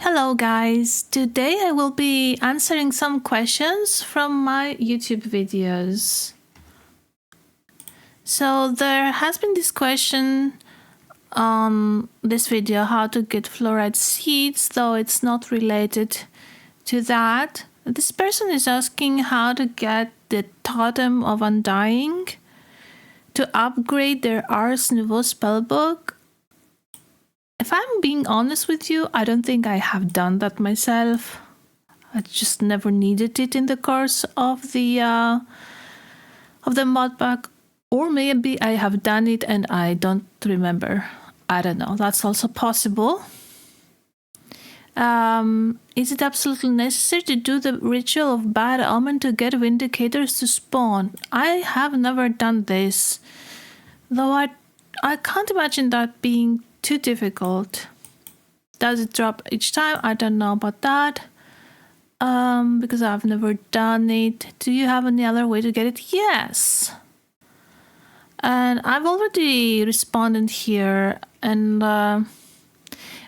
Hello guys, today I will be answering some questions from my YouTube videos. So there has been this question on this video, how to get fluorite seeds, though it's not related to that. This person is asking how to get the Totem of Undying to upgrade their Ars Nouveau spellbook. If I'm being honest with you, I don't think I have done that myself. I just never needed it in the course of the mod pack, or maybe I have done it and I don't remember. I don't know. That's also possible. Is it absolutely necessary to do the ritual of bad omen to get vindicators to spawn? I have never done this, though I can't imagine that being too difficult. Does it drop each time? I don't know about that, because I've never done it. Do you have any other way to get it? Yes. And I've already responded here, and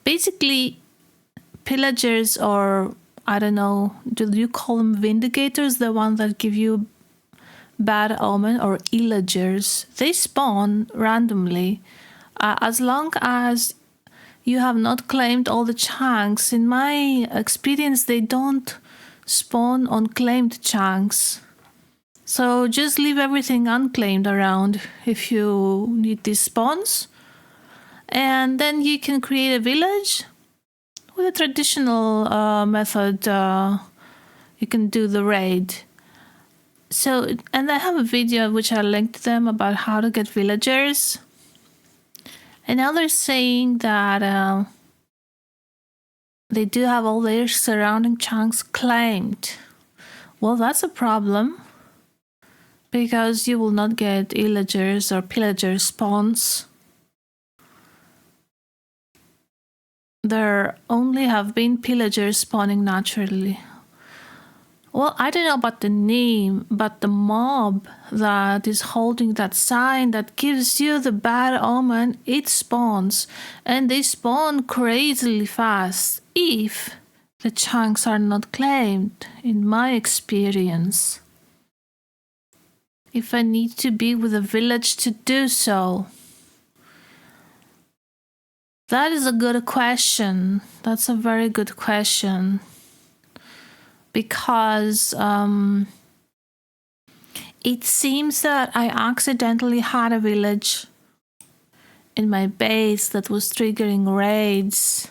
basically pillagers, or I don't know, do you call them vindicators, the ones that give you bad omen, or illagers? They spawn randomly. As long as you have not claimed all the chunks, in my experience, they don't spawn on claimed chunks. So just leave everything unclaimed around if you need these spawns. And then you can create a village with a traditional method. You can do the raid. So, and I have a video which I linked them about how to get villagers. And now they're saying that they do have all their surrounding chunks claimed. Well, that's a problem, because you will not get illagers or pillager spawns. There only have been pillagers spawning naturally. Well, I don't know about the name, but the mob that is holding that sign that gives you the bad omen, it spawns. And they spawn crazily fast if the chunks are not claimed, in my experience. If I need to be with a village to do so. That is a good question. That's a very good question. Because it seems that I accidentally had a village in my base that was triggering raids,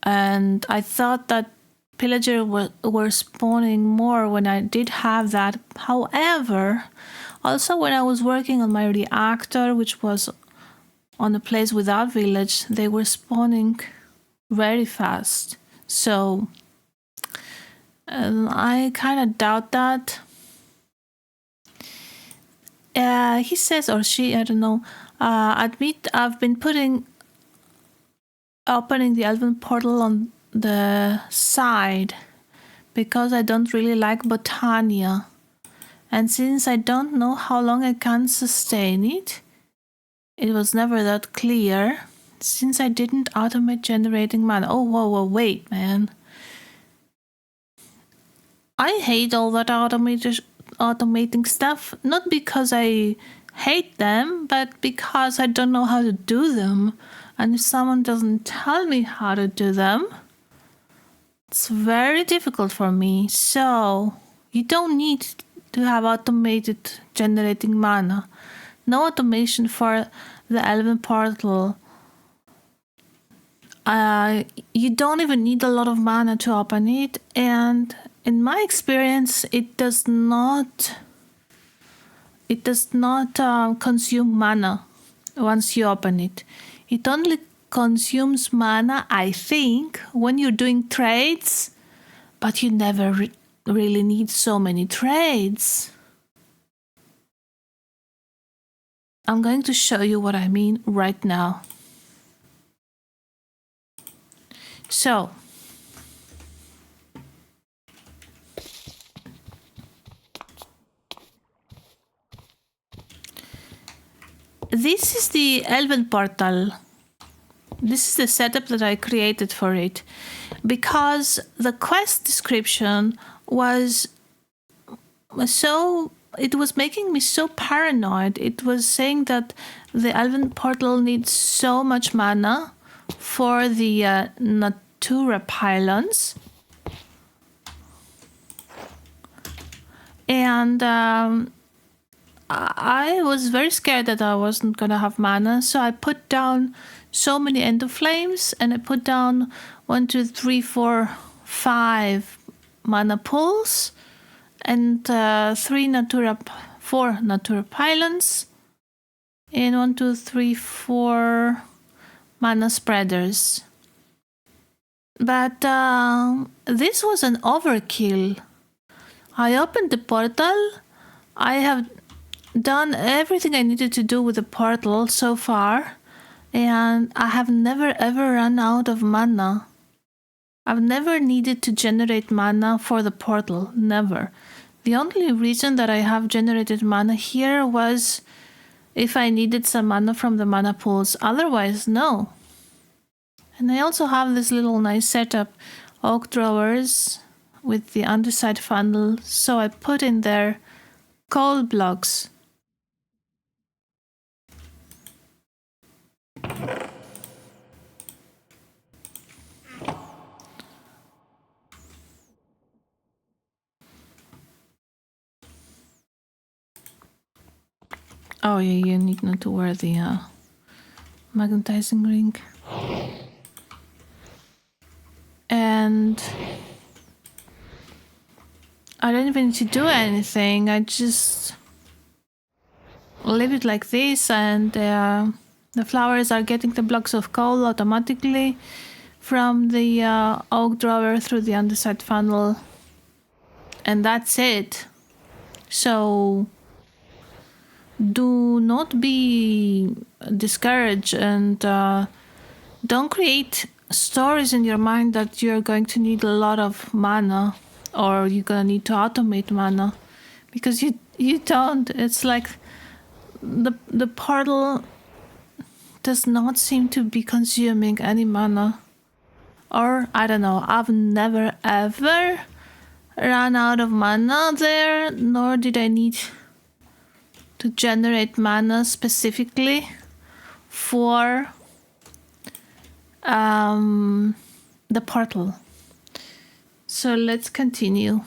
and I thought that pillagers were spawning more when I did have that. However, also when I was working on my reactor, which was on a place without village, they were spawning very fast. So I kind of doubt that. He says, or she, I don't know, admit I've been opening the Elven portal on the side because I don't really like Botania. And since I don't know how long I can sustain it, it was never that clear, since I didn't automate generating mana. Oh, whoa, wait, man. I hate all that automating stuff, not because I hate them, but because I don't know how to do them. And if someone doesn't tell me how to do them, it's very difficult for me. So you don't need to have automated generating mana. No automation for the Elven portal. You don't even need a lot of mana to open it, and in my experience, it does not consume mana once you open it. It only consumes mana, I think, when you're doing trades, but you never really need so many trades. I'm going to show you what I mean right now. So, this is the Elven portal. This is the setup that I created for it, because the quest description was so, it was making me so paranoid. It was saying that the Elven portal needs so much mana for the Natura pylons. And I was very scared that I wasn't gonna have mana, so I put down so many Ender Flames, and I put down 1, 2, 3, 4, 5 mana pools, and 4 Natura pylons, and 1, 2, 3, 4 mana spreaders. But this was an overkill. I opened the portal. I have done everything I needed to do with the portal so far, and I have never ever run out of mana. I've never needed to generate mana for the portal, never. The only reason that I have generated mana here was if I needed some mana from the mana pools, otherwise no. And I also have this little nice setup, oak drawers with the underside funnel, so I put in there coal blocks. Oh yeah, you need not to wear the magnetizing ring. And I don't even need to do anything. I just leave it like this, and the flowers are getting the blocks of coal automatically from the oak drawer through the underside funnel. And that's it. So do not be discouraged, and don't create stories in your mind that you're going to need a lot of mana or you're gonna need to automate mana, because you don't. It's like the portal does not seem to be consuming any mana, or I don't know, I've never ever ran out of mana there, nor did I need to generate mana specifically for the portal. So let's continue.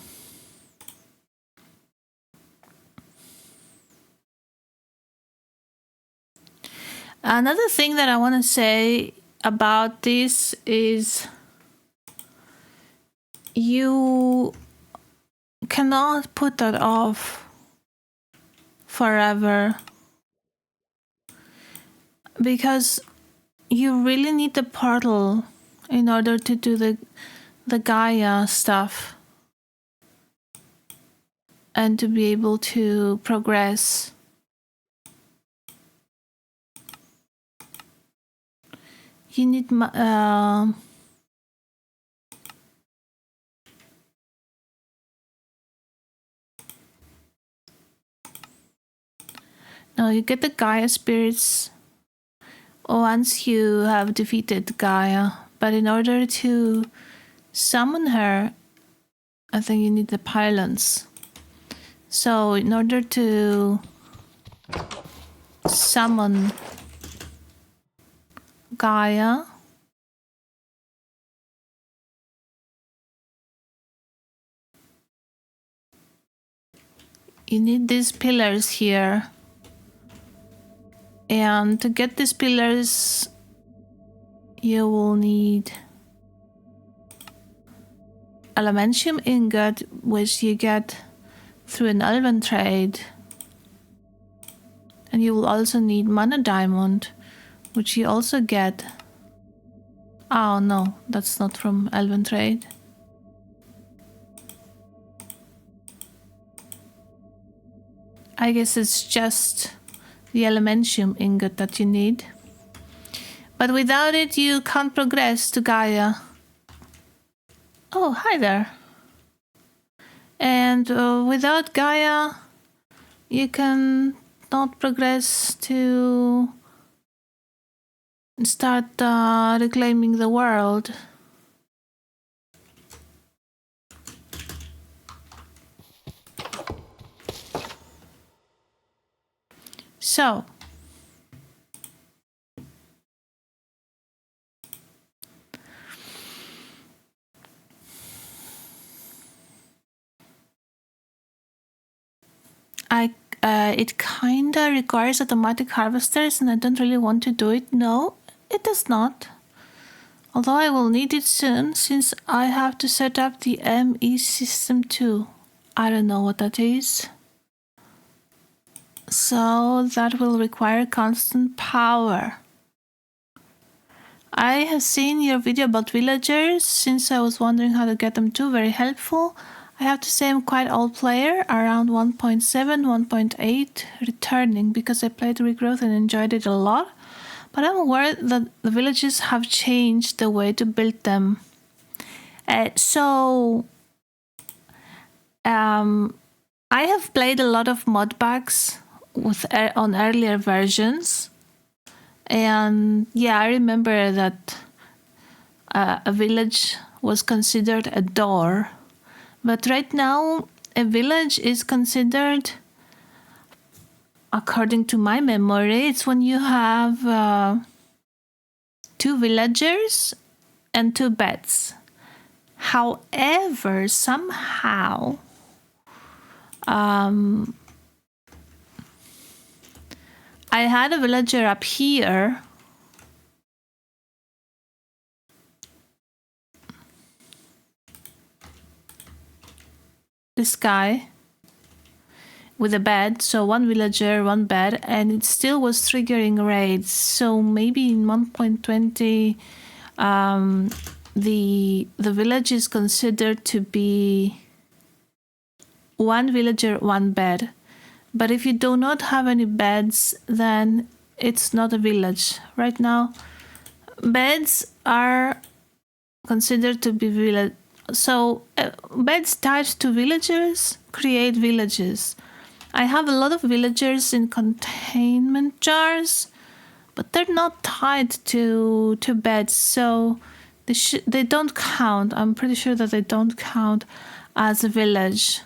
Another thing that I want to say about this is you cannot put that off forever, because you really need the portal in order to do the Gaia stuff and to be able to progress. You need no, you get the Gaia spirits once you have defeated Gaia, but in order to summon her, I think you need the pylons. So in order to summon Gaia, you need these pillars here. And to get these pillars, you will need Elementium ingot, which you get through an Elven trade. And you will also need Mana Diamond, which you also get. Oh no, that's not from Elven trade. I guess it's just the Elementium ingot that you need. But without it, you can't progress to Gaia. Oh, hi there. And without Gaia, you can not progress to start reclaiming the world. So, it kinda requires automatic harvesters, and I don't really want to do it. No, it does not. Although I will need it soon, since I have to set up the ME system too. I don't know what that is. So that will require constant power. I have seen your video about villagers, since I was wondering how to get them too. Very helpful. I have to say I'm quite old player, around 1.7, 1.8, returning because I played Regrowth and enjoyed it a lot. But I'm aware that the villages have changed the way to build them. I have played a lot of modpacks on earlier versions. And yeah, I remember that a village was considered a door. But right now, a village is considered, according to my memory, it's when you have 2 villagers and 2 beds. However, somehow, I had a villager up here. This guy with a bed, so 1 villager, 1 bed, and it still was triggering raids. So maybe in 1.20 the village is considered to be 1 villager, 1 bed. But if you do not have any beds, then it's not a village. Right now, beds are considered to be village. So beds tied to villagers create villages. I have a lot of villagers in containment jars, but they're not tied to beds, so they don't count. I'm pretty sure that they don't count as a village.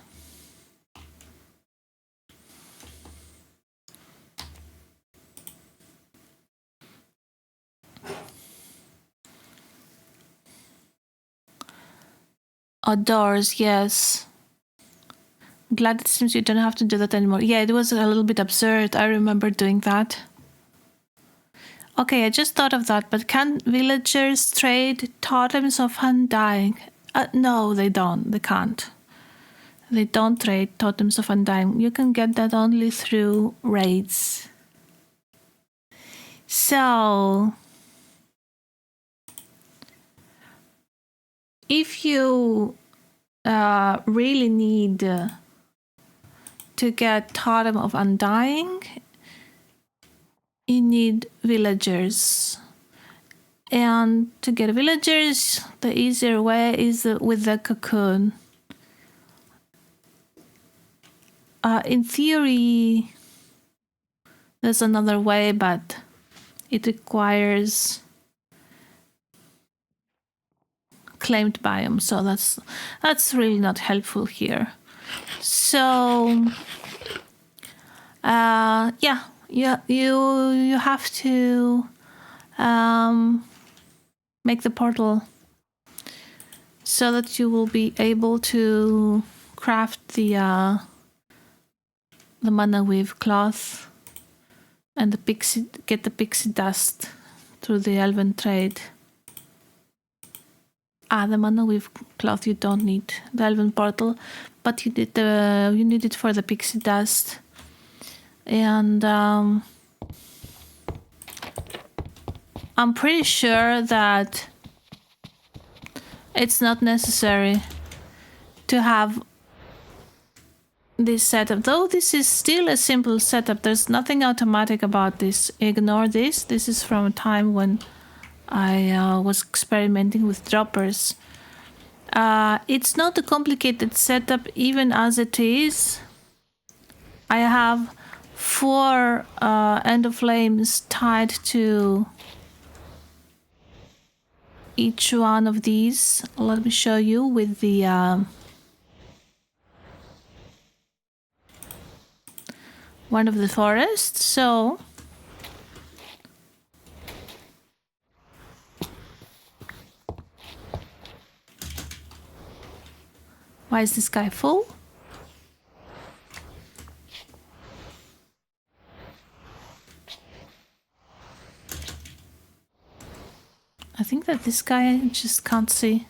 Outdoors, yes. Glad it seems you don't have to do that anymore. Yeah, it was a little bit absurd. I remember doing that. Okay, I just thought of that, but can villagers trade totems of undying? No, they don't. They can't. They don't trade totems of undying. You can get that only through raids. So, if you really need to get Totem of Undying, you need villagers. And to get villagers, the easier way is with the cocoon. In theory, there's another way, but it requires claimed biome, so that's really not helpful here. So yeah, you have to make the portal so that you will be able to craft the mana weave cloth and get the pixie dust through the Elven trade. The mana weave cloth you don't need, the Elven portal, but you need it for the pixie dust. And I'm pretty sure that it's not necessary to have this setup, though this is still a simple setup. There's nothing automatic about this. Ignore this. This is from a time when I was experimenting with droppers. It's not a complicated setup even as it is. I have 4 end of flames tied to each one of these. Let me show you with the one of the forests. So why is this guy full? I think that this guy just can't see.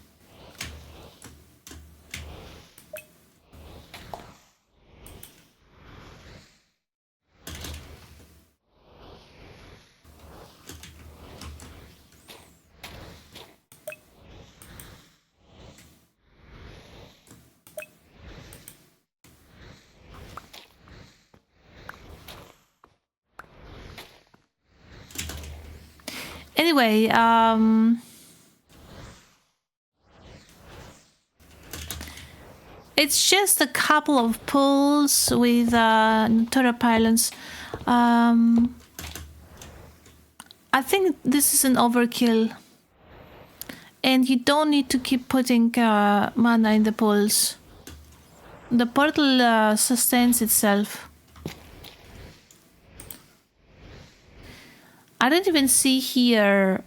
Anyway, it's just a couple of pulls with Natura pylons. I think this is an overkill. And you don't need to keep putting mana in the pools. The portal sustains itself. I don't even see here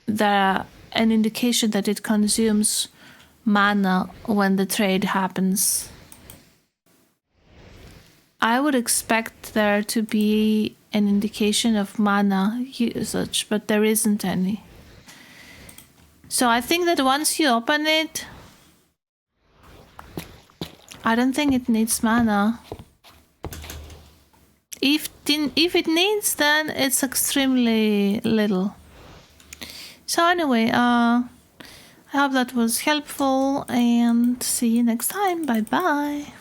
an indication that it consumes mana when the trade happens. I would expect there to be an indication of mana usage, but there isn't any. So I think that once you open it, I don't think it needs mana. If it needs, then it's extremely little. So anyway, I hope that was helpful and see you next time. Bye bye.